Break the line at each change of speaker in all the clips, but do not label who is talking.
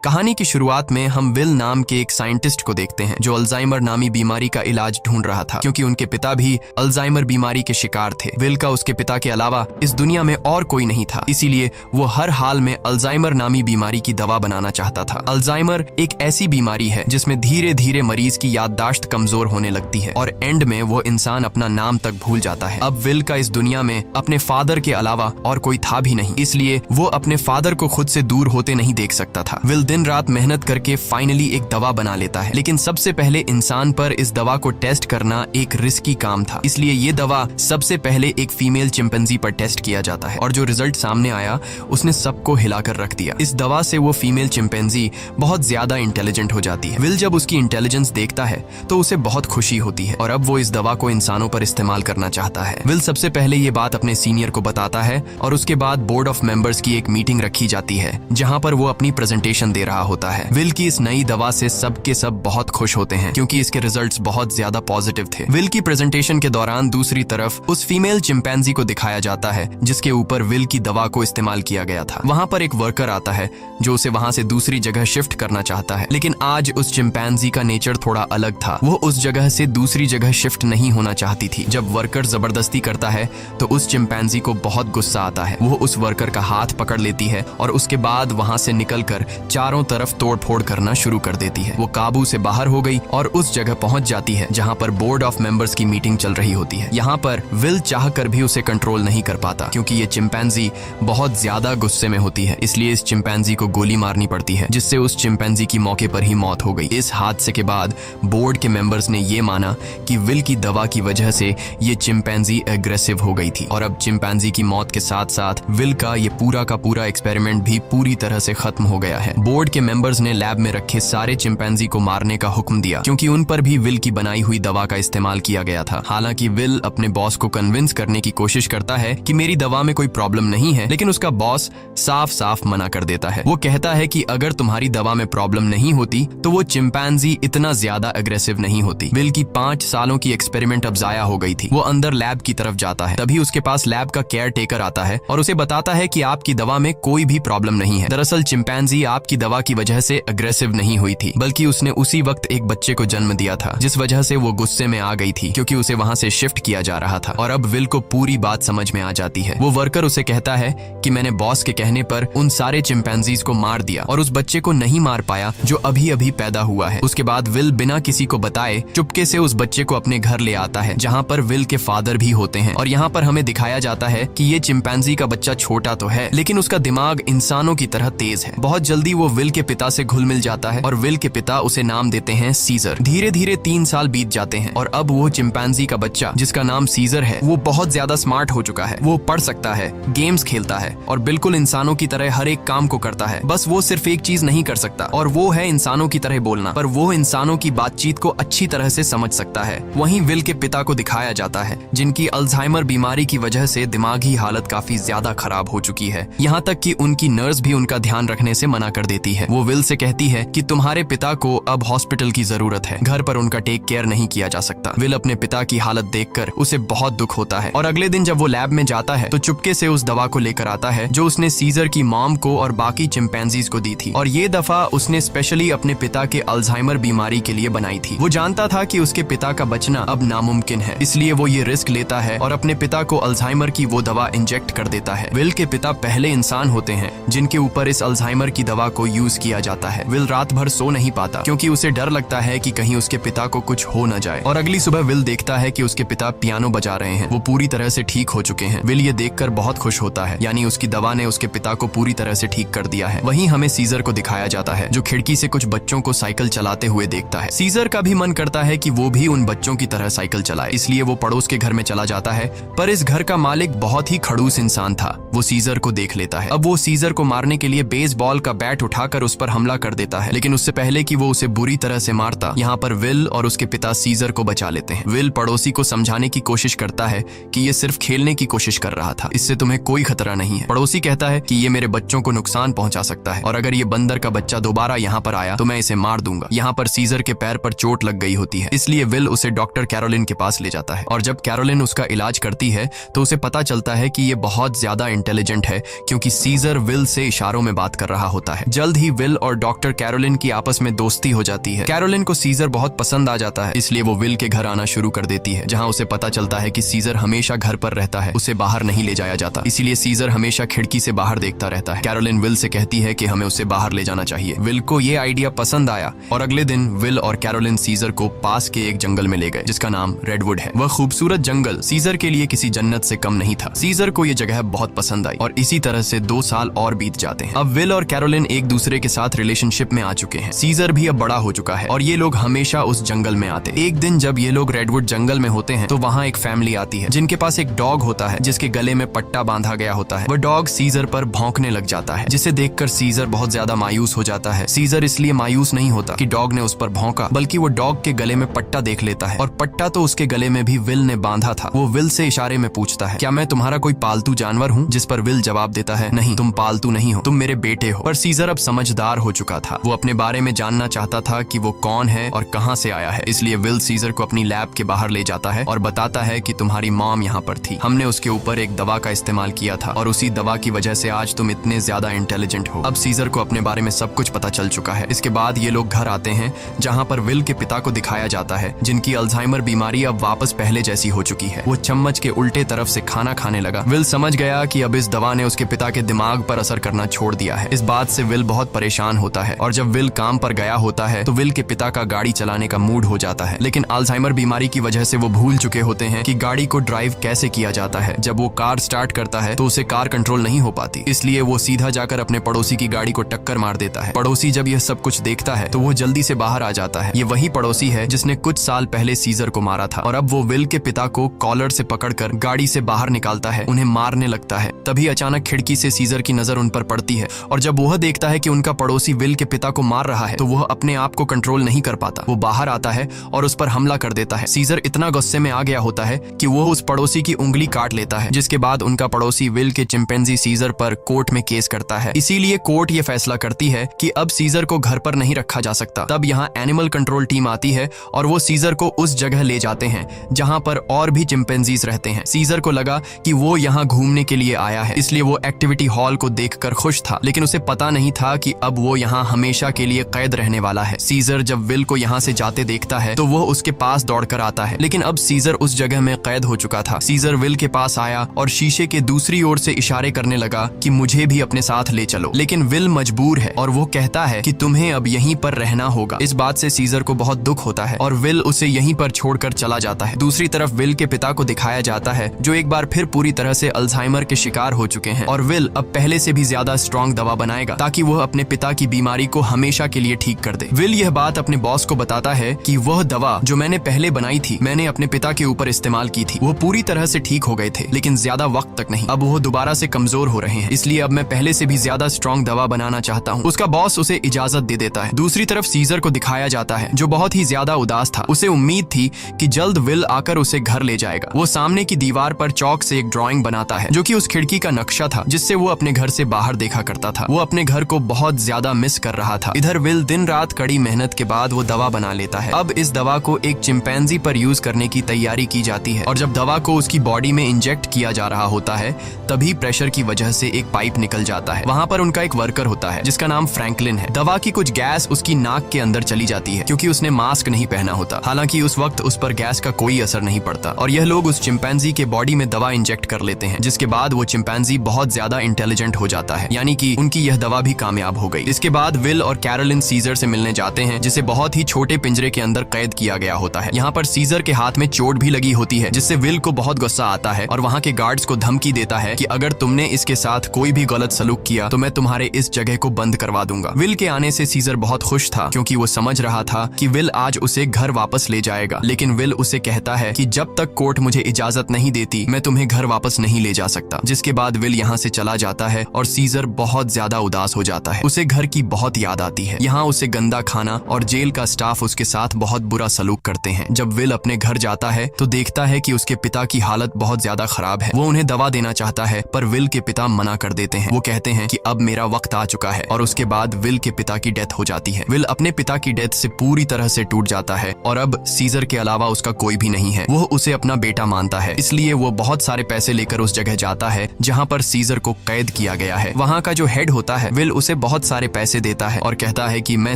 कहानी की शुरुआत में हम विल नाम के एक साइंटिस्ट को देखते हैं जो अल्जाइमर नामी बीमारी का इलाज ढूंढ रहा था, क्योंकि उनके पिता भी अल्जाइमर बीमारी के शिकार थे। विल का उसके पिता के अलावा इस दुनिया में और कोई नहीं था, इसीलिए वो हर हाल में अल्जाइमर नामी बीमारी की दवा बनाना चाहता था। अल्जाइमर एक ऐसी बीमारी है जिसमें धीरे धीरे मरीज की याददाश्त कमजोर होने लगती है और एंड में वो इंसान अपना नाम तक भूल जाता है। अब विल का इस दुनिया में अपने फादर के अलावा और कोई था भी नहीं, इसलिए वो अपने फादर को खुद से दूर होते नहीं देख सकता था। विल दिन रात मेहनत करके फाइनली एक दवा बना लेता है, लेकिन सबसे पहले इंसान पर इस दवा को टेस्ट करना एक रिस्की काम था, इसलिए ये दवा सबसे पहले एक फीमेल चिंपैंजी पर टेस्ट किया जाता है और जो रिजल्ट सामने आया उसने सबको हिलाकर रख दिया। इस दवा से वो फीमेल चिंपैंजी बहुत ज्यादा इंटेलिजेंट हो जाती है। विल जब उसकी इंटेलिजेंस देखता है तो उसे बहुत खुशी होती है और अब वो इस दवा को इंसानों पर इस्तेमाल करना चाहता है। विल सबसे पहले ये बात अपने सीनियर को बताता है और उसके बाद बोर्ड ऑफ मेंबर्स की एक मीटिंग रखी जाती है जहां पर वो अपनी प्रेजेंटेशन दे रहा होता है। विल की इस नई दवा से सब के सब बहुत खुश होते हैं क्योंकि इसके रिजल्ट्स बहुत ज्यादा पॉजिटिव थे। विल की प्रेजेंटेशन के दौरान दूसरी तरफ उस फीमेल चिंपैंजी को दिखाया जाता है जिसके ऊपर विल की दवा को इस्तेमाल किया गया था। वहां पर एक वर्कर आता है जो उसे वहां से दूसरी जगह शिफ्ट करना चाहता है, लेकिन आज उस चिंपैंजी का नेचर थोड़ा अलग था। वो उस जगह से दूसरी जगह शिफ्ट नहीं होना चाहती थी। जब वर्कर जबरदस्ती करता है तो उस चिंपैंजी को बहुत गुस्सा आता है। वो उस वर्कर का हाथ पकड़ लेती है और उसके बाद वहां से निकलकर चारों तरफ तोड़फोड़ करना शुरू कर देती है। वो काबू से बाहर हो गई और उस जगह पहुंच जाती है जहां पर बोर्ड ऑफ मेंबर्स की मीटिंग चल रही होती है। यहाँ पर विल चाहकर भी उसे कंट्रोल नहीं कर पाता क्योंकि ये चिंपैंजी बहुत ज्यादा गुस्से में होती है, इसलिए इस चिंपैंजी को गोली मारनी पड़ती है जिससे उस चिंपैंजी की मौके पर ही मौत हो गई। इस हादसे के बाद बोर्ड के मेंबर्स ने ये माना कि विल की दवा की वजह से ये चिंपैंजी एग्रेसिव हो गई थी और अब चिंपैंजी की मौत के साथ साथ विल का ये पूरा का पूरा एक्सपेरिमेंट भी पूरी तरह से खत्म हो गया है। बोर्ड के मेंबर्स ने लैब में रखे सारे चिंपैंजी को मारने का हुक्म दिया क्योंकि उन पर भी विल की बनाई हुई दवा का इस्तेमाल किया गया था। हालांकि विल अपने बॉस को कन्विंस करने की कोशिश करता है कि मेरी दवा में कोई प्रॉब्लम नहीं है, लेकिन उसका बॉस साफ साफ मना कर देता है। वो कहता है कि अगर तुम्हारी दवा में प्रॉब्लम नहीं होती तो वो चिंपैंजी इतना ज्यादा अग्रेसिव नहीं होती। विल की 5 सालों की एक्सपेरिमेंट अब जाया हो गई थी। वो अंदर लैब की तरफ जाता है, तभी उसके पास लैब का केयर टेकर आता है और उसे बताता है कि आपकी दवा में कोई भी प्रॉब्लम नहीं है। दरअसल चिंपैंजी आपकी दवा की वजह से अग्रेसिव नहीं हुई थी, बल्कि उसने उसी वक्त एक बच्चे को जन्म दिया था जिस वजह से वो गुस्से में आ गई थी क्योंकि उसे वहां से शिफ्ट किया जा रहा था। और अब विल को पूरी बात समझ में आ जाती है। वो वर्कर उसे कहता है कि मैंने बॉस के कहने पर उन सारे चिंपैंजीज को मार दिया और उस बच्चे को नहीं मार पाया जो अभी अभी पैदा हुआ है। उसके बाद विल बिना किसी को बताए चुपके से उस बच्चे को अपने घर ले आता है जहाँ पर विल के फादर भी होते हैं और यहाँ पर हमें दिखाया जाता है कि ये चिंपैंजी का बच्चा छोटा तो है लेकिन उसका दिमाग इंसानों की तरह तेज है। बहुत जल्दी वो विल के पिता से घुल मिल जाता है और विल के पिता उसे नाम देते हैं सीजर। धीरे धीरे 3 साल बीत जाते हैं और अब वो चिंपैंजी का बच्चा जिसका नाम सीजर है वो बहुत ज्यादा स्मार्ट हो चुका है। वो पढ़ सकता है, गेम्स खेलता है और बिल्कुल इंसानों की तरह हर एक काम को करता है। बस वो सिर्फ एक चीज नहीं कर सकता और वो है इंसानों की तरह बोलना, पर वो इंसानों की बातचीत को अच्छी तरह से समझ सकता है। वहीं विल के पिता को दिखाया जाता है जिनकी अल्जाइमर बीमारी की वजह से दिमागी हालत काफी ज्यादा खराब हो चुकी है, यहाँ तक कि उनकी नर्स भी उनका ध्यान रखने से मना कर देती है। वो विल से कहती है कि तुम्हारे पिता को अब हॉस्पिटल की जरूरत है, घर पर उनका टेक केयर नहीं किया जा सकता। विल अपने पिता की हालत देखकर उसे बहुत दुख होता है और अगले दिन जब वो लैब में जाता है तो चुपके से उस दवा को लेकर आता है जो उसने सीजर की मॉम को और बाकी चिंपैंजीज को दी थी और ये दफा उसने स्पेशली अपने पिता के अल्जाइमर बीमारी के लिए बनाई थी। वो जानता था कि उसके पिता का बचना अब नामुमकिन है, इसलिए वो ये रिस्क लेता है और अपने पिता को अल्जाइमर की वो दवा इंजेक्ट कर देता है। विल के पिता पहले इंसान होते हैं जिनके ऊपर इस अल्जाइमर की दवा को यूज किया जाता है। विल रात भर सो नहीं पाता क्योंकि उसे डर लगता है कि कहीं उसके पिता को कुछ हो न जाए और अगली सुबह विल देखता है कि उसके पिता पियानो बजा रहे हैं। वो पूरी तरह से ठीक हो चुके हैं। विल ये देखकर बहुत खुश होता है, यानी उसकी दवा ने उसके पिता को पूरी तरह से ठीक कर दिया है। वहीं हमें सीजर को दिखाया जाता है जो खिड़की से कुछ बच्चों को साइकिल चलाते हुए देखता है। सीजर का भी मन करता है कि वो भी उन बच्चों की तरह साइकिल चलाए, इसलिए वो पड़ोस के घर में चला जाता है, पर इस घर का मालिक बहुत ही खड़ूस इंसान था। वो सीजर को देख लेता है। अब वो सीजर को मारने के लिए बेसबॉल का बैट उठाकर उस पर हमला कर देता है, लेकिन उससे पहले कि वो उसे बुरी तरह से मारता, यहाँ पर विल और उसके पिता सीजर को बचा लेते हैं। विल पड़ोसी को समझाने की कोशिश करता है कि ये सिर्फ खेलने की कोशिश कर रहा था, इससे तुम्हें कोई खतरा नहीं है। पड़ोसी कहता है कि ये मेरे बच्चों को नुकसान पहुंचा सकता है और अगर ये बंदर का बच्चा दोबारा यहाँ पर आया तो मैं इसे मार दूंगा। यहाँ पर सीजर के पैर पर चोट लग गई होती है, इसलिए विल उसे डॉक्टर कैरोलिन के पास ले जाता है और जब कैरोलिन उसका इलाज करती है तो उसे पता चलता है कि ये बहुत ज्यादा इंटेलिजेंट है क्योंकि सीजर विल से इशारों में बात कर रहा होता है। जल्द जल्द ही विल और डॉक्टर कैरोलिन की आपस में दोस्ती हो जाती है। कैरोलिन को सीजर बहुत पसंद आ जाता है, इसलिए वो विल के घर आना शुरू कर देती है, जहाँ उसे पता चलता है कि सीजर हमेशा घर पर रहता है, उसे बाहर नहीं ले जाया जाता, इसीलिए सीजर हमेशा खिड़की से बाहर देखता रहता है। कैरोलिन विल से कहती है कि हमें उसे बाहर ले जाना चाहिए। विल को ये आइडिया पसंद आया और अगले दिन विल और कैरोलिन सीजर को पास के एक जंगल में ले गए, जिसका नाम रेडवुड है। वह खूबसूरत जंगल सीजर के लिए किसी जन्नत से कम नहीं था। सीजर को ये जगह बहुत पसंद आई और इसी तरह से 2 साल और बीत जाते हैं। अब विल और कैरोलिन एक दूसरे के साथ रिलेशनशिप में आ चुके हैं। सीजर भी अब बड़ा हो चुका है और ये लोग हमेशा उस जंगल में आते। एक दिन जब ये लोग रेडवुड जंगल में होते हैं तो वहाँ एक फैमिली आती है जिनके पास एक डॉग होता है जिसके गले में पट्टा बांधा गया होता है। वह डॉग सीजर पर भौंकने लग जाता है, जिसे देखकर सीजर बहुत ज्यादा मायूस हो जाता है। सीजर इसलिए मायूस नहीं होता कि डॉग ने उस पर भौंका, बल्कि वो डॉग के गले में पट्टा देख लेता है और पट्टा तो उसके गले में भी विल ने बांधा था। वो विल से इशारे में पूछता है, क्या मैं तुम्हारा कोई पालतू जानवर हूँ? जिस पर विल जवाब देता है, नहीं, तुम पालतू नहीं हो, तुम मेरे बेटे हो। पर सीजर अब समझदार हो चुका था। वो अपने बारे में जानना चाहता था कि वो कौन है और कहाँ से आया है, इसलिए विल सीजर को अपनी लैब के बाहर ले जाता है और बताता है कि तुम्हारी मॉम यहाँ पर थी, हमने उसके ऊपर एक दवा का इस्तेमाल किया था और उसी दवा की वजह से आज तुम इतने ज्यादा इंटेलिजेंट हो। अब सीजर को अपने बारे में सब कुछ पता चल चुका है। इसके बाद ये लोग घर आते हैं जहाँ पर विल के पिता को दिखाया जाता है, जिनकी अल्जाइमर बीमारी अब वापस पहले जैसी हो चुकी है। वो चम्मच के उल्टे तरफ से खाना खाने लगा। विल समझ गया कि अब इस दवा ने उसके पिता के दिमाग पर असर करना छोड़ दिया है। इस बात से विल बहुत परेशान होता है और जब विल काम पर गया होता है तो विल के पिता का गाड़ी चलाने का मूड हो जाता है, लेकिन अल्जाइमर बीमारी की वजह से वो भूल चुके होते हैं कि गाड़ी को ड्राइव कैसे किया जाता है। जब वो कार स्टार्ट करता है तो उसे कार कंट्रोल नहीं हो पाती, इसलिए वो सीधा जाकर अपने पड़ोसी की गाड़ी को टक्कर मार देता है। पड़ोसी जब यह सब कुछ देखता है तो वो जल्दी से बाहर आ जाता है। ये वही पड़ोसी है जिसने कुछ साल पहले सीजर को मारा था और अब वो विल के पिता को कॉलर से पकड़कर गाड़ी से बाहर निकालता है, उन्हें मारने लगता है। तभी अचानक खिड़की से सीजर की नजर उन पर पड़ती है और जब वह देखता है कि उनका पड़ोसी विल के पिता को मार रहा है तो वह अपने आप को कंट्रोल नहीं कर पाता। वो बाहर आता है और उस पर हमला कर देता है। सीजर इतना गुस्से में आ गया होता है कि वो उस पड़ोसी की उंगली काट लेता है, जिसके बाद उनका पड़ोसी विल के चिंपैंजी सीजर पर कोर्ट में केस करता है। इसीलिए कोर्ट ये फैसला करती है कि अब सीजर को घर पर नहीं रखा जा सकता। तब यहाँ एनिमल कंट्रोल टीम आती है और वो सीजर को उस जगह ले जाते हैं जहाँ पर और भी चिंपैंजीज रहते हैं। सीजर को लगा कि वो यहाँ घूमने के लिए आया है, इसलिए वो एक्टिविटी हॉल को देखकर खुश था, लेकिन उसे पता नहीं था कि अब वो यहाँ हमेशा के लिए कैद रहने वाला है। सीजर जब विल को यहाँ से जाते देखता है तो वो उसके पास दौड़कर आता है, लेकिन अब सीजर उस जगह में कैद हो चुका था। सीजर विल के पास आया और शीशे के दूसरी ओर से इशारे करने लगा कि मुझे भी अपने साथ ले चलो, लेकिन विल मजबूर है और वो कहता है कि तुम्हें अब यहीं पर रहना होगा। इस बात से सीजर को बहुत दुख होता है और विल उसे यहीं पर छोड़कर चला जाता है। दूसरी तरफ विल के पिता को दिखाया जाता है, जो एक बार फिर पूरी तरह से अल्जाइमर के शिकार हो चुके हैं और विल अब पहले से भी ज्यादा स्ट्रॉन्ग दवा बनाएगा ताकि वह अपने पिता की बीमारी को हमेशा के लिए ठीक कर दे। विल यह बात अपने बॉस को बताता है कि वह दवा जो मैंने पहले बनाई थी, मैंने अपने पिता के ऊपर इस्तेमाल की थी। वो पूरी तरह से ठीक हो गए थे, लेकिन ज्यादा वक्त तक नहीं। अब वो दोबारा से कमजोर हो रहे हैं, इसलिए अब मैं पहले से भी ज्यादा स्ट्रॉन्ग दवा बनाना चाहता हूँ। उसका बॉस उसे इजाजत दे देता है। दूसरी तरफ सीजर को दिखाया जाता है, जो बहुत ही ज्यादा उदास था। उसे उम्मीद थी कि जल्द विल आकर उसे घर ले जाएगा। वो सामने की दीवार पर चौक से एक ड्राइंग बनाता है, जो कि उस खिड़की का नक्शा था जिससे वो अपने घर से बाहर देखा करता था। वो अपने घर को बहुत ज्यादा मिस कर रहा था। इधर विल दिन रात कड़ी मेहनत के बाद वो दवा बना लेता है। अब इस दवा को एक चिंपैंजी पर यूज करने की तैयारी की जाती है और जब दवा को उसकी बॉडी में इंजेक्ट किया जा रहा होता है तभी प्रेशर की वजह से एक पाइप निकल जाता है। वहाँ पर उनका एक वर्कर होता है जिसका नाम फ्रैंकलिन है। दवा की कुछ गैस उसकी नाक के अंदर चली जाती है क्योंकि उसने मास्क नहीं पहना होता। हालांकि उस वक्त उस पर गैस का कोई असर नहीं पड़ता और यह लोग उस चिंपैंजी के बॉडी में दवा इंजेक्ट कर लेते हैं, जिसके बाद वो चिंपैंजी बहुत ज्यादा इंटेलिजेंट हो जाता है, यानी कि उनकी यह दवा भी कामयाब हो गई। इसके बाद विल और कैरोलिन सीजर से मिलने जाते हैं, जिसे बहुत ही छोटे पिंजरे के अंदर कैद किया गया होता है। यहाँ पर सीजर के हाथ में चोट भी लगी होती है, जिससे विल को बहुत गुस्सा आता है और वहाँ के गार्ड्स को धमकी देता है कि अगर तुमने इसके साथ कोई भी गलत सलूक किया तो मैं तुम्हारे इस जगह को बंद करवा दूंगा। विल के आने से सीजर बहुत खुश था क्योंकि वो समझ रहा था कि विल आज उसे घर वापस ले जाएगा, लेकिन विल उसे कहता है कि जब तक कोर्ट मुझे इजाजत नहीं देती मैं तुम्हें घर वापस नहीं ले जा सकता। जिसके बाद विल यहाँ से चला जाता है और सीजर बहुत ज्यादा उदास हो जाता है। उसे घर की बहुत याद आती है। यहाँ उसे गंदा खाना और जेल का स्टाफ उसके साथ बहुत बुरा सलूक करते हैं। जब विल अपने घर जाता है तो देखता है कि उसके पिता की हालत बहुत ज्यादा खराब है। वो उन्हें दवा देना चाहता है पर विल के पिता मना कर देते हैं। वो कहते हैं कि अब मेरा वक्त आ चुका है और उसके बाद विल के पिता की डेथ हो जाती है। विल अपने पिता की डेथ से पूरी तरह से टूट जाता है और अब सीजर के अलावा उसका कोई भी नहीं है। वो उसे अपना बेटा मानता है, इसलिए वो बहुत सारे पैसे लेकर उस जगह जाता है जहाँ पर सीजर को कैद किया गया है। वहाँ का जो हेड होता है विल उसे उन्हें बहुत सारे पैसे देता है और कहता है कि मैं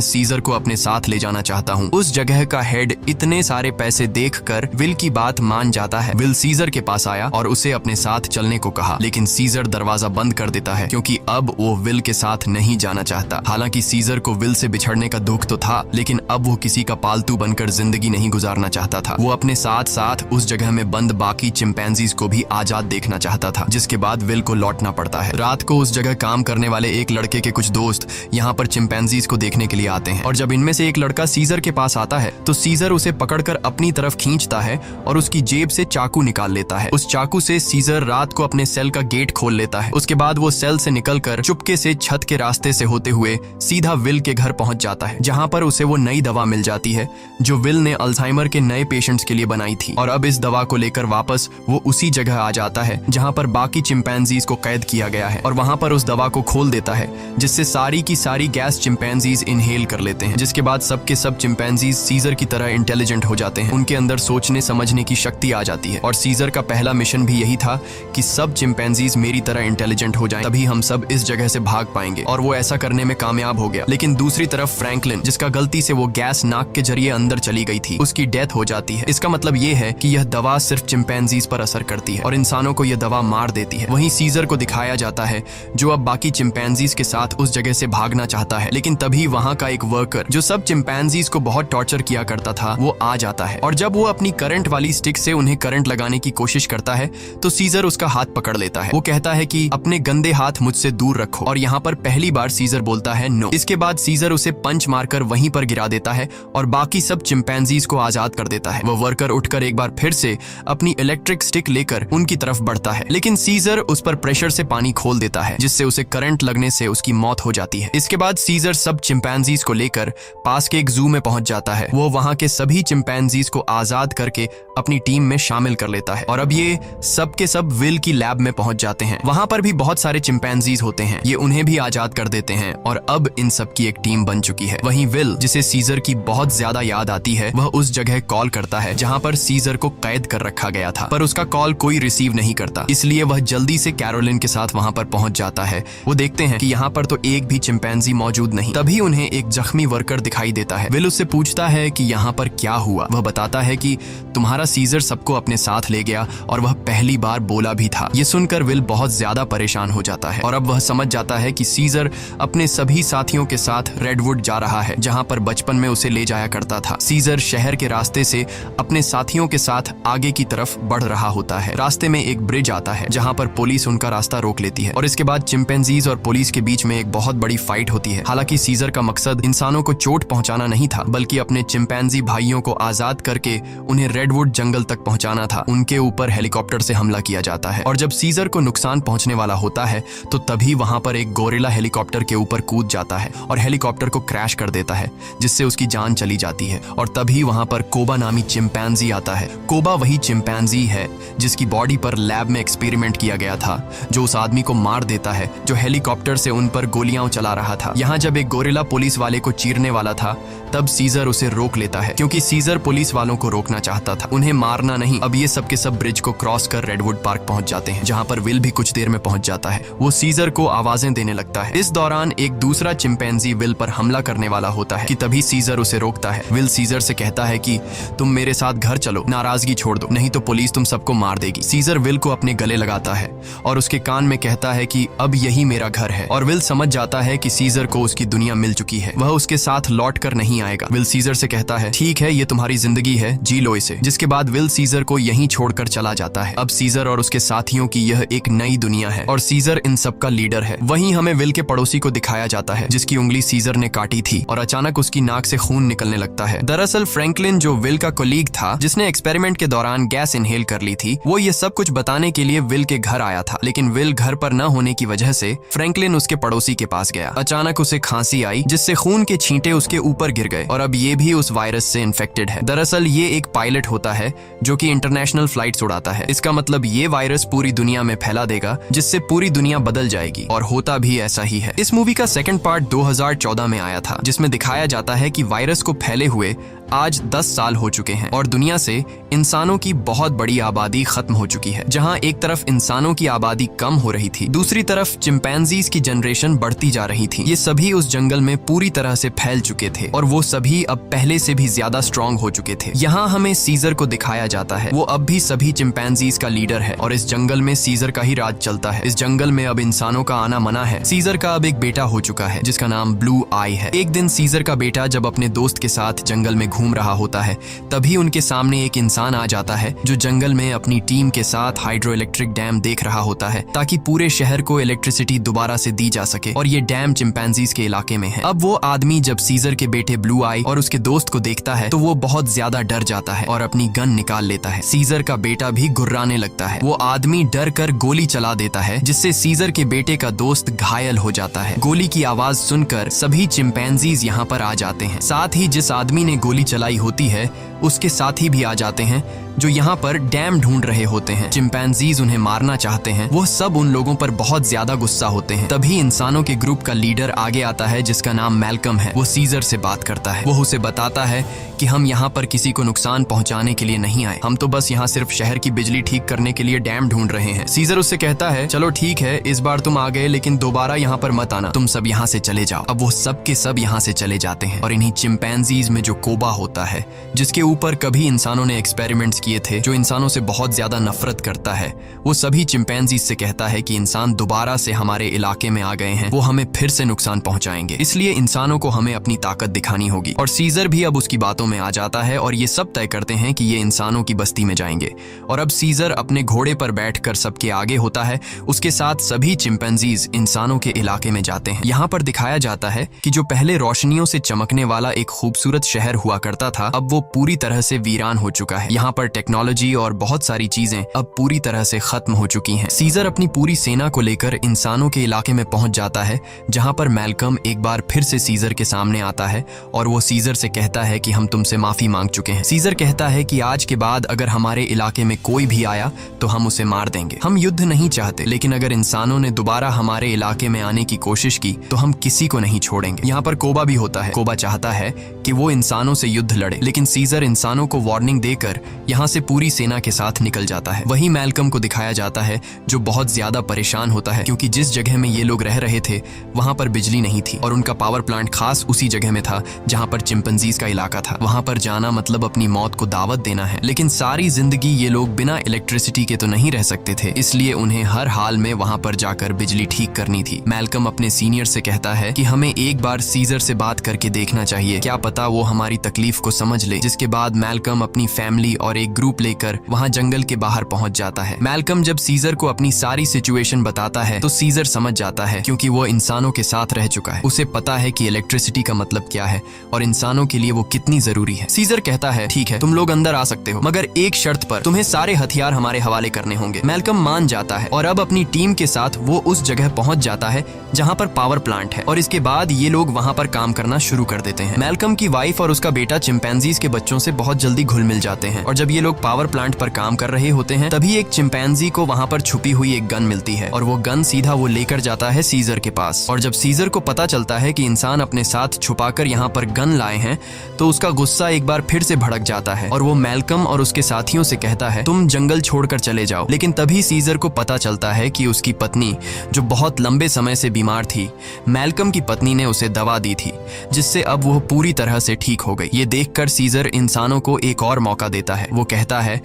सीजर को अपने साथ ले जाना चाहता हूँ। उस जगह का हेड इतने सारे पैसे देखकर विल की बात मान जाता है। विल सीजर के पास आया और उसे अपने साथ चलने को कहा, लेकिन सीजर दरवाजा बंद कर देता है क्योंकि अब वो विल के साथ नहीं जाना चाहता। हालांकि सीजर को विल से बिछड़ने का दुख तो था, लेकिन अब वो किसी का पालतू बनकर जिंदगी नहीं गुजारना चाहता था। वो अपने साथ साथ उस जगह में बंद बाकी चिंपैंजीज को भी आजाद देखना चाहता था, जिसके बाद विल को लौटना पड़ता है। रात को उस जगह काम करने वाले एक लड़के के कुछ दोस्त यहाँ पर चिंपैंजीज को देखने के लिए आते हैं और जब इनमें से एक लड़का सीजर के पास आता है तो सीजर उसे पकड़कर अपनी तरफ खींचता है और उसकी जेब से चाकू निकाल लेता है। उस चाकू से सीजर रात को अपने सेल का गेट खोल लेता है। उसके बाद वो सेल से निकलकर चुपके से छत के रास्ते से होते हुए सीधा विल के घर पहुंच जाता है, जहां पर उसे वो नई दवा मिल जाती है जो विल ने अल्जाइमर के नए पेशेंट्स के लिए बनाई थी। और अब इस दवा को लेकर वापस वो उसी जगह आ जाता है जहां पर बाकी चिंपैंजीज को कैद किया गया है और वहां पर उस दवा को खोल देता है, जिससे सारी की सारी गैस चिंपैंजीज इनहेल कर लेते हैं। जिसके बाद सबके सब चिंपैंजीज सीजर की तरह इंटेलिजेंट हो जाते हैं। उनके अंदर सोचने समझने की शक्ति आ जाती है और सीजर का पहला मिशन भी यही था कि सब चिंपैंजीज मेरी तरह इंटेलिजेंट हो जाएं, तभी हम सब इस जगह से भाग पाएंगे। और वो ऐसा करने में कामयाब हो गया। लेकिन दूसरी तरफ फ्रैंकलिन, जिसका गलती से वो गैस नाक के जरिए अंदर चली गई थी, उसकी डेथ हो जाती है। इसका मतलब ये है कि यह दवा सिर्फ चिंपैंजीज पर असर करती है और इंसानों को यह दवा मार देती है। वहीं सीजर को दिखाया जाता है जो अब बाकी चिंपैंजीज के साथ उस जगह से भागना चाहता है, लेकिन तभी वहां का एक वर्कर जो सब चिंपैंजीज को बहुत टॉर्चर किया करता था वो आ जाता है और जब वो अपनी करंट वाली स्टिक से उन्हें करंट लगाने की कोशिश करता है तो सीजर उसका हाथ पकड़ लेता है। वो कहता है कि अपने गंदे हाथ मुझसे दूर रखो और यहाँ पर पहली बार सीजर बोलता है नो। इसके बाद सीजर उसे पंच मारकर वहीं पर गिरा देता है और बाकी सब चिंपैंजीज को आजाद कर देता है। वो वर्कर उठकर एक बार फिर से अपनी इलेक्ट्रिक स्टिक लेकर उनकी तरफ बढ़ता है, लेकिन सीजर उस पर प्रेशर से पानी खोल देता है, जिससे उसे करंट लगने से उसकी मौत हो जाती है। इसके बाद सीजर सब चिंपैंजीज को लेकर पास के एक जू में पहुंच जाता है। वो वहां के सभी चिंपैंजीज को आजाद करके अपनी टीम में शामिल कर लेता है और अब ये सब के सब विल की लैब में पहुंच जाते हैं। वहां पर भी बहुत सारे चिंपैंजीज होते हैं, ये उन्हें भी आजाद कर देते हैं और अब इन सब की एक टीम बन चुकी है। वहीं विल, जिसे सीजर की बहुत ज्यादा याद आती है, वह उस जगह कॉल करता है जहां पर सीजर को कैद कर रखा गया था, पर उसका कॉल कोई रिसीव नहीं करता। इसलिए वह जल्दी से कैरोलिन के साथ वहां पर पहुंच जाता है। वो देखते हैं कि यहाँ पर तो एक भी चिंपैंजी मौजूद नहीं। तभी उन्हें एक जख्मी वर्कर दिखाई देता है। विल उससे पूछता है कि यहाँ पर क्या हुआ। वह बताता है कि तुम्हारा सीजर सबको अपने साथ ले गया और वह पहली बार बोला भी था। ये सुनकर विल बहुत ज्यादा परेशान हो जाता है और अब वह समझ जाता है कि सीजर अपने सभी साथियों के साथ रेडवुड जा रहा है, जहां पर बचपन में उसे ले जाया करता था। सीजर शहर के रास्ते से अपने साथियों के साथ आगे की तरफ बढ़ रहा होता है। रास्ते में एक ब्रिज आता है जहां पर पुलिस उनका रास्ता रोक लेती है और इसके बाद चिंपैंजीज और पुलिस के बीच में एक बहुत बड़ी फाइट होती है। हालांकि सीजर का मकसद इंसानों को चोट पहुंचाना नहीं था, बल्कि अपने चिंपैंजी भाइयों को आजाद करके उन्हें रेडवुड जंगल तक पहुंचाना था। उनके ऊपर हेलीकॉप्टर से हमला किया जाता है और जब सीजर को नुकसान पहुंचने वाला होता है तो तभी वहां पर एक गोरिल्ला हेलीकॉप्टर के ऊपर कूद जाता है और हेलीकॉप्टर को क्रैश कर देता है, जिससे उसकी जान चली जाती है। और तभी वहां पर कोबा नामी चिंपैंजी आता है। कोबा वही चिंपैंजी है जिसकी बॉडी पर लैब में एक्सपेरिमेंट किया गया था, जो उस आदमी को मार देता है जो हेलीकॉप्टर से उन पर गोलियां चला रहा था। यहाँ जब एक गोरिल्ला पुलिस वाले को चीरने वाला था तब सीजर उसे रोक लेता है, क्योंकि सीजर पुलिस वालों को रोकना चाहता था, उन्हें मारना नहीं। अब ये सब के सब ब्रिज को क्रॉस कर रेडवुड पार्क पहुंच जाते हैं, जहां पर विल भी कुछ देर में पहुंच जाता है। वो सीजर को आवाजें देने लगता है। इस दौरान एक दूसरा चिंपैंजी विल पर हमला करने वाला होता है कि तभी सीजर उसे रोकता है। विल सीजर से कहता है कि तुम मेरे साथ घर चलो, नाराजगी छोड़ दो, नहीं तो पुलिस तुम सबको मार देगी। सीजर विल को अपने गले लगाता है और उसके कान में कहता है कि अब यही मेरा घर है। और विल समझ जाता है कि सीजर को उसकी दुनिया मिल चुकी है, वह उसके साथ लौट कर नहीं आएगा। विल सीजर से कहता है ठीक है, ये तुम्हारी जिंदगी है, जी लो इसे। जिसके बाद विल सीजर को यहीं छोड़कर चला जाता है। अब सीजर और उसके साथियों की यह एक नई दुनिया है और सीजर इन सब का लीडर है। वहीं हमें विल के पड़ोसी को दिखाया जाता है जिसकी उंगली सीजर ने काटी थी और अचानक उसकी नाक से खून निकलने लगता है। दरअसल फ्रैंकलिन, जो विल का कोलीग था जिसने एक्सपेरिमेंट के दौरान गैस इनहेल कर ली थी, वो ये सब कुछ बताने के लिए विल के घर आया था। लेकिन विल घर पर न होने की वजह से फ्रैंकलिन उसके पड़ोसी के पास गया। अचानक उसे खांसी आई जिससे खून के छींटे उसके ऊपर गिर गए और अब ये भी उस वायरस से इन्फेक्टेड है। दरअसल ये एक पायलट होता है जो कि इंटरनेशनल फ्लाइट्स उड़ाता है। इसका मतलब ये वायरस पूरी दुनिया में फैला देगा, जिससे पूरी दुनिया बदल जाएगी, और होता भी ऐसा ही है। इस मूवी का सेकंड पार्ट 2014 में आया था, जिसमें दिखाया जाता है कि वायरस को फैले हुए आज 10 साल हो चुके हैं और दुनिया से इंसानों की बहुत बड़ी आबादी खत्म हो चुकी है। जहां एक तरफ इंसानों की आबादी कम हो रही थी, दूसरी तरफ चिंपैंजीज की जनरेशन बढ़ती जा रही थी। ये सभी उस जंगल में पूरी तरह से फैल चुके थे और वो सभी अब पहले से भी ज्यादा स्ट्रांग हो चुके थे। यहाँ हमें सीजर को दिखाया जाता है। वो अब भी सभी चिंपैंजीज का लीडर है और इस जंगल में सीजर का ही राज चलता है। इस जंगल में अब इंसानों का आना मना है। सीजर का अब एक बेटा हो चुका है जिसका नाम ब्लू आई है। एक दिन सीजर का बेटा जब अपने दोस्त के साथ जंगल में घूम रहा होता है, तभी उनके सामने एक इंसान आ जाता है जो जंगल में अपनी टीम के साथ हाइड्रो इलेक्ट्रिक डैम देख रहा होता है ताकि पूरे शहर को इलेक्ट्रिसिटी दोबारा से दी जा सके और ये डैम चिंपैंजीज के इलाके में है। अब वो आदमी जब सीजर के बेटे ब्लू आई और उसके दोस्त को देखता है तो वो बहुत ज्यादा डर जाता है और अपनी गन निकाल लेता है। सीजर का बेटा भी घुर्राने लगता है। वो आदमी डर कर गोली चला देता है जिससे सीजर के बेटे का दोस्त घायल हो जाता है। गोली की आवाज सुनकर सभी चिंपैंजीज यहाँ पर आ जाते हैं। साथ ही जिस आदमी ने गोली चलाई होती है उसके साथी भी आ जाते हैं जो यहाँ पर डैम ढूंढ रहे होते हैं। चिंपैंजीज उन्हें मारना चाहते हैं। वो सब उन लोगों पर बहुत ज्यादा गुस्सा होते हैं। तभी इंसानों के ग्रुप का लीडर आगे आता है जिसका नाम मैल्कम है। वो सीजर से बात करता है। वो उसे बताता है कि हम यहाँ पर किसी को नुकसान पहुंचाने के लिए नहीं आए, हम तो बस यहाँ सिर्फ शहर की बिजली ठीक करने के लिए डैम ढूंढ रहे हैं। सीजर उससे कहता है चलो ठीक है, इस बार तुम आ गए लेकिन दोबारा यहाँ पर मत आना, तुम सब यहाँ से चले जाओ। अब वो सब के सब यहाँ से चले जाते हैं और इन्हीं चिंपैंजीज में जो कोबा होता है जिसके ऊपर कभी इंसानों ने एक्सपेरिमेंट्स किए थे, जो इंसानों से बहुत ज्यादा नफरत करता है, वो सभी चिंपैंजीज से कहता है कि इंसान दोबारा से हमारे इलाके में आ गए हैं, वो हमें फिर से नुकसान पहुंचाएंगे, इसलिए इंसानों को हमें अपनी ताकत दिखानी होगी। और सीजर भी अब उसकी बातों में आ जाता है और ये सब तय करते हैं कि ये इंसानों की बस्ती में जाएंगे। और अब सीजर अपने घोड़े पर बैठकर सबके आगे होता है। उसके साथ सभी चिंपैंजीज इंसानों के इलाके में जाते हैं। यहाँ पर दिखाया जाता है कि जो पहले रोशनियों से चमकने वाला एक खूबसूरत शहर हुआ करता था, अब वो पूरी तरह से वीरान हो चुका है। यहाँ पर टेक्नोलॉजी और बहुत सारी चीजें अब पूरी तरह से खत्म हो चुकी हैं। सीजर अपनी पूरी सेना को लेकर इंसानों के इलाके में पहुंच जाता है, जहां पर मैल्कम एक बार फिर से सीजर के सामने आता है और वो सीजर से कहता है कि हम तुमसे माफी मांग चुके हैं। सीजर कहता है कि आज के बाद अगर हमारे इलाके में कोई भी आया तो हम उसे मार देंगे। हम युद्ध नहीं चाहते, लेकिन अगर इंसानों ने दोबारा हमारे इलाके में आने की कोशिश की तो हम किसी को नहीं छोड़ेंगे। यहाँ पर कोबा भी होता है। कोबा चाहता है कि वो इंसानों से युद्ध लड़े, लेकिन सीजर इंसानों को वार्निंग देकर यहाँ से पूरी सेना के साथ निकल जाता है। वही मैल्कम को दिखाया जाता है जो बहुत ज्यादा परेशान होता है क्योंकि जिस जगह में ये लोग रह रहे थे वहां पर बिजली नहीं थी और उनका पावर प्लांट खास उसी जगह में था जहां पर चिंपैंजीज का इलाका था। वहां पर जाना मतलब अपनी मौत को दावत देना है, लेकिन सारी जिंदगी ये लोग बिना इलेक्ट्रिसिटी के तो नहीं रह सकते थे, इसलिए उन्हें हर हाल में वहां पर जाकर बिजली ठीक करनी थी। मैल्कम अपने सीनियर से कहता है कि हमें एक बार सीजर से बात करके देखना चाहिए, क्या पता वो हमारी तकलीफ को समझ ले। जिसके बाद मैल्कम अपनी फैमिली और एक ग्रुप लेकर वहां जंगल के बाहर पहुंच जाता है। मैल्कम जब सीजर को अपनी सारी सिचुएशन बताता है तो सीजर समझ जाता है क्योंकि वो इंसानों के साथ रह चुका है। उसे पता है कि इलेक्ट्रिसिटी का मतलब क्या है और इंसानों के लिए वो कितनी जरूरी है। सीजर कहता है ठीक है, तुम लोग अंदर आ सकते हो, मगर एक शर्त पर, तुम्हें सारे हथियार हमारे हवाले करने होंगे। मैल्कम मान जाता है और अब अपनी टीम के साथ वो उस जगह पहुंच जाता है जहां पर पावर प्लांट है और इसके बाद ये लोग वहां पर काम करना शुरू कर देते हैं। मैल्कम की वाइफ और उसका बेटा चिंपैंजीज के बच्चों से बहुत जल्दी घुल मिल जाते हैं और जब ये लोग पावर प्लांट पर काम कर रहे होते हैं तभी एक चिंपैंजी को वहां पर छुपी हुई एक गन मिलती है और वो गन सीधा वो लेकर जाता है सीजर के पास। और जब सीजर को पता चलता है कि इंसान अपने साथ छुपाकर यहाँ पर गन लाए हैं तो उसका गुस्सा एक बार फिर से भड़क जाता है और वो मैल्कम और उसके साथियों से कहता है तुम जंगल छोड़कर चले जाओ। लेकिन तभी सीजर को पता चलता है कि उसकी पत्नी जो बहुत लंबे समय से बीमार थी, मैल्कम की पत्नी ने उसे दवा दी थी जिससे अब वो पूरी तरह से ठीक हो गई। ये देखकर सीजर इंसानों को एक और मौका देता है। वो कहता है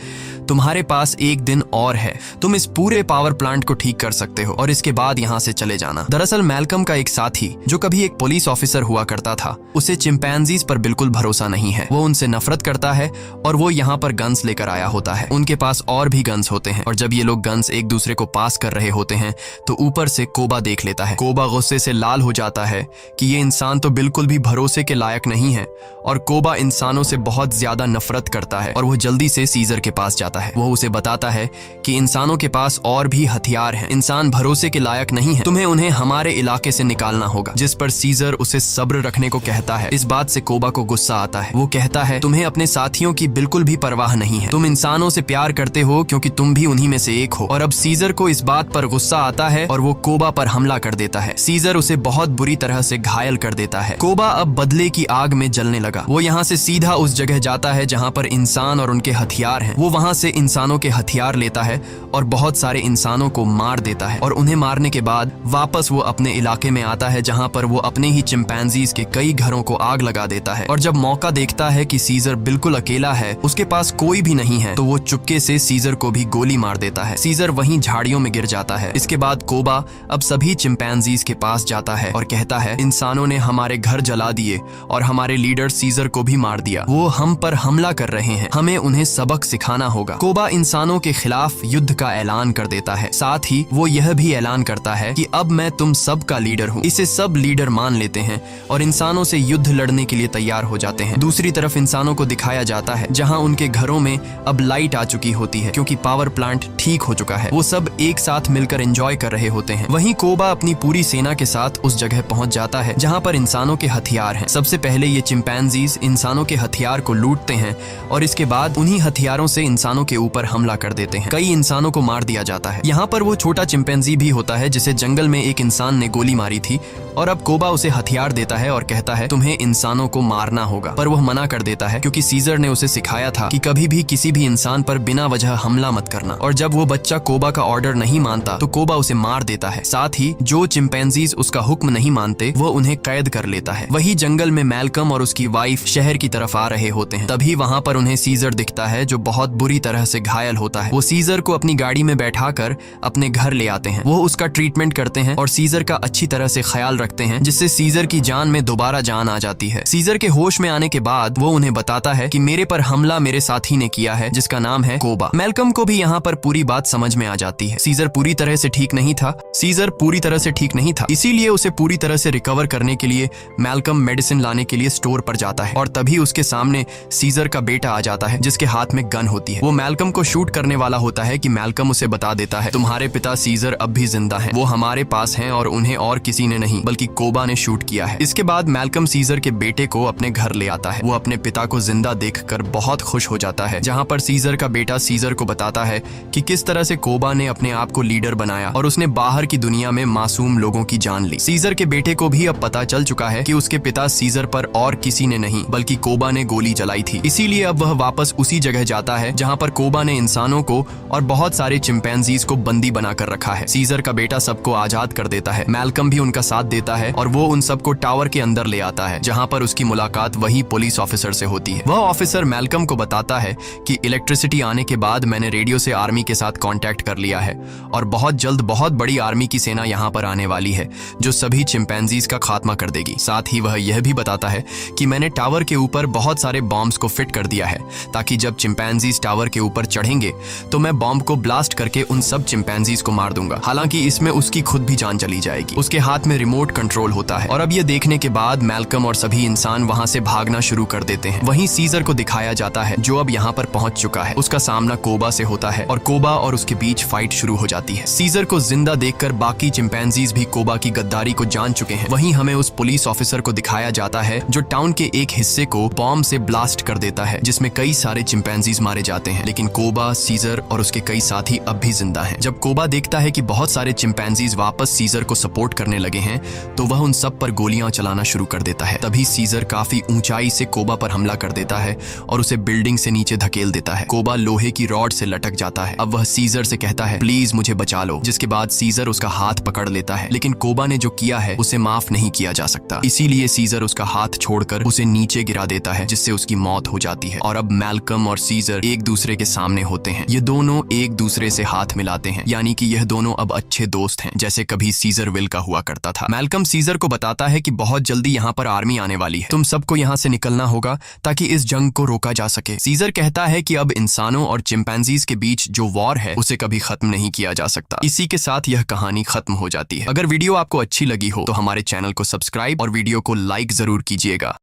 तुम्हारे पास एक दिन और है, तुम इस पूरे पावर प्लांट को ठीक कर सकते हो और इसके बाद यहाँ से चले जाना। दरअसल मैल्कम का एक साथी जो कभी एक पुलिस ऑफिसर हुआ करता था, उसे चिंपैंजीज पर बिल्कुल भरोसा नहीं है। वो उनसे नफरत करता है और वो यहाँ पर गन्स लेकर आया होता है। उनके पास और भी गन्स होते हैं और जब ये लोग गन्स एक दूसरे को पास कर रहे होते हैं तो ऊपर से कोबा देख लेता है। कोबा गुस्से से लाल हो जाता है कि ये इंसान तो बिल्कुल भी भरोसे के लायक नहीं है और कोबा इंसानों से बहुत ज्यादा नफरत करता है और वो जल्दी से सीजर के पास जाता है। वो उसे बताता है कि इंसानों के पास और भी हथियार हैं, इंसान भरोसे के लायक नहीं है, तुम्हें उन्हें हमारे इलाके से निकालना होगा। जिस पर सीजर उसे सब्र रखने को कहता है। इस बात से कोबा को गुस्सा आता है। वो कहता है तुम्हें अपने साथियों की बिल्कुल भी परवाह नहीं है, तुम इंसानों से प्यार करते हो क्योंकि तुम भी उन्हीं में से एक हो। और अब सीजर को इस बात पर गुस्सा आता है और वो कोबा पर हमला कर देता है। सीजर उसे बहुत बुरी तरह से घायल कर देता है। कोबा अब बदले की आग में जलने लगा। वो यहाँ से सीधा उस जगह जाता है जहाँ पर इंसान और उनके हथियार हैं। वो वहाँ से इंसानों के हथियार लेता है और बहुत सारे इंसानों को मार देता है। और उन्हें मारने के बाद वापस वो अपने इलाके में आता है जहाँ पर वो अपने ही चिंपैंजीज के कई घरों को आग लगा देता है। और जब मौका देखता है कि सीजर बिल्कुल अकेला है, उसके पास कोई भी नहीं है, तो वो चुपके से सीजर को भी गोली मार देता है। सीजर वहीं झाड़ियों में गिर जाता है। इसके बाद कोबा अब सभी चिंपैंजीज के पास जाता है और कहता है इंसानों ने हमारे घर जला दिए और हमारे लीडर सीजर को भी मार दिया। वो हम पर हमला कर रहे हैं, हमें उन्हें सबक सिखाना होगा। कोबा इंसानों के खिलाफ युद्ध का ऐलान कर देता है। साथ ही वो यह भी ऐलान करता है कि अब मैं तुम सब का लीडर हूँ। इसे सब लीडर मान लेते हैं और इंसानों से युद्ध लड़ने के लिए तैयार हो जाते हैं। दूसरी तरफ इंसानों को दिखाया जाता है जहाँ उनके घरों में अब लाइट आ चुकी होती है क्योंकि पावर प्लांट ठीक हो चुका है। वो सब एक साथ मिलकर एंजॉय कर रहे होते हैं। वहीं कोबा अपनी पूरी सेना के साथ उस जगह पहुंच जाता है जहां पर इंसानों के हथियार हैं। सबसे पहले ये चिंपैंजीज इंसानों के हथियार को लूटते हैं और इसके बाद उन्हीं हथियारों से इंसानों के ऊपर हमला कर देते हैं। कई इंसानों को मार दिया जाता है। यहाँ पर वो छोटा चिंपैंजी भी होता है जिसे जंगल में एक इंसान ने गोली मारी थी और अब कोबा उसे हथियार देता है और कहता है तुम्हें इंसानों को मारना होगा। पर वह मना कर देता है क्योंकि सीजर ने उसे सिखाया था कि कभी भी किसी भी इंसान पर बिना वजह हमला मत करना। और जब वो बच्चा कोबा का ऑर्डर नहीं मानता तो कोबा उसे मार देता है। साथ ही जो चिंपैंजीज उसका हुक्म नहीं मानते वो उन्हें कैद कर लेता है। वही जंगल में मैल्कम और उसकी वाइफ शहर की तरफ आ रहे होते हैं। तभी वहाँ पर उन्हें सीजर दिखता है जो बहुत बुरी तरह से घायल होता है। वो सीजर को अपनी गाड़ी में बैठाकर अपने घर ले आते हैं। वो उसका ट्रीटमेंट करते हैं और सीजर का अच्छी तरह से ख्याल रखते हैं जिससे सीजर की जान में दोबारा जान आ जाती है। सीजर के होश में आने के बाद वो उन्हें बताता है कि मेरे पर हमला मेरे साथी ने किया है जिसका नाम है कोबा। मैल्कम को भी यहाँ पर पूरी बात समझ में आ जाती है। सीजर पूरी तरह से ठीक नहीं था, इसीलिए उसे पूरी तरह से रिकवर करने के लिए मैल्कम मेडिसिन लाने के लिए स्टोर पर जाता है और तभी उसके सामने सीजर का बेटा आ जाता है जिसके हाथ में गन होती है। वो मैल्कम को शूट करने वाला होता है कि मैल्कम उसे बता देता है तुम्हारे पिता सीजर अब भी जिंदा हैं, वो हमारे पास हैं और उन्हें और किसी ने नहीं बल्कि कोबा ने शूट किया है। इसके बाद मैल्कम सीजर के बेटे को अपने घर ले आता है। वो अपने पिता को जिंदा देखकर बहुत खुश हो जाता है। जहाँ पर सीजर का बेटा सीजर को बताता है कि किस तरह से कोबा ने अपने आप को लीडर बनाया और उसने बाहर की दुनिया में मासूम लोगों की जान ली। सीजर के बेटे को भी अब पता चल चुका है कि उसके पिता सीजर पर और किसी ने नहीं बल्कि कोबा ने गोली चलाई थी। इसीलिए अब वह वापस उसी जगह जाता है जहाँ पर कोबा ने इंसानों को और बहुत सारे चिंपैंजीज को बंदी बनाकर रखा है। सीजर का बेटा सबको आजाद कर देता है। मैल्कम भी उनका साथ देता है और वो उन सबको टावर के अंदर ले आता है जहाँ पर उसकी मुलाकात वही पुलिस ऑफिसर से होती है। वह ऑफिसर मैल्कम को बताता है कि इलेक्ट्रिसिटी आने के बाद मैंने रेडियो से आर्मी के साथ कांटेक्ट कर लिया है और बहुत जल्द बहुत बड़ी आर्मी की सेना यहाँ पर आने वाली है जो सभी चिंपैंजीज का खात्मा कर देगी। साथ ही वह यह भी बताता है कि मैंने टावर के ऊपर बहुत सारे बॉम्ब्स को फिट कर दिया है ताकि जब चिंपैंजीज टावर के ऊपर चढ़ेंगे तो मैं बॉम्ब को ब्लास्ट करके उन सब चिंपैंजीज को मार दूंगा। हालांकि इसमें उसकी खुद भी जान चली जाएगी। उसके हाथ में रिमोट कंट्रोल होता है और अब यह देखने के बाद मैल्कम और सभी इंसान वहां से भागना शुरू कर देते हैं। वहीं सीजर को दिखाया जाता है जो अब यहाँ पर पहुंच चुका है। उसका सामना कोबा से होता है और कोबा और उसके बीच फाइट शुरू हो जाती है। सीजर को जिंदा देखकर बाकी चिंपैंजीज भी कोबा की गद्दारी को जान चुके हैं। वहीं हमें उस पुलिस ऑफिसर को दिखाया जाता है जो टाउन के एक हिस्से को बॉम्ब से ब्लास्ट कर देता है जिसमें कई सारे चिंपैंजीज मारे जाते हैं। लेकिन कोबा, सीजर और उसके कई साथी अब भी जिंदा हैं। जब कोबा देखता है कि बहुत सारे चिंपैंजीज वापस सीजर को सपोर्ट करने लगे हैं तो वह उन सब पर गोलियां चलाना शुरू कर देता है। तभी सीजर काफी ऊंचाई से कोबा पर हमला कर देता है और उसे बिल्डिंग से नीचे धकेल देता है। कोबा लोहे की रॉड से लटक जाता है। अब वह सीजर से कहता है प्लीज मुझे बचा लो, जिसके बाद सीजर उसका हाथ पकड़ लेता है। लेकिन कोबा ने जो किया है उसे माफ नहीं किया जा सकता, इसीलिए सीजर उसका हाथ छोड़कर उसे नीचे गिरा देता है जिससे उसकी मौत हो जाती है। और अब मैल्कम और सीजर एक दूसरे के सामने होते हैं। ये दोनों एक दूसरे से हाथ मिलाते हैं, यानी कि यह दोनों अब अच्छे दोस्त हैं जैसे कभी सीजर विल का हुआ करता था। मैल्कम सीजर को बताता है कि बहुत जल्दी यहाँ पर आर्मी आने वाली है, तुम सबको यहाँ से निकलना होगा ताकि इस जंग को रोका जा सके। सीजर कहता है कि अब इंसानों और चिंपैंजीज के बीच जो वॉर है उसे कभी खत्म नहीं किया जा सकता। इसी के साथ यह कहानी खत्म हो जाती है। अगर वीडियो आपको अच्छी लगी हो तो हमारे चैनल को सब्सक्राइब और वीडियो को लाइक जरूर कीजिएगा।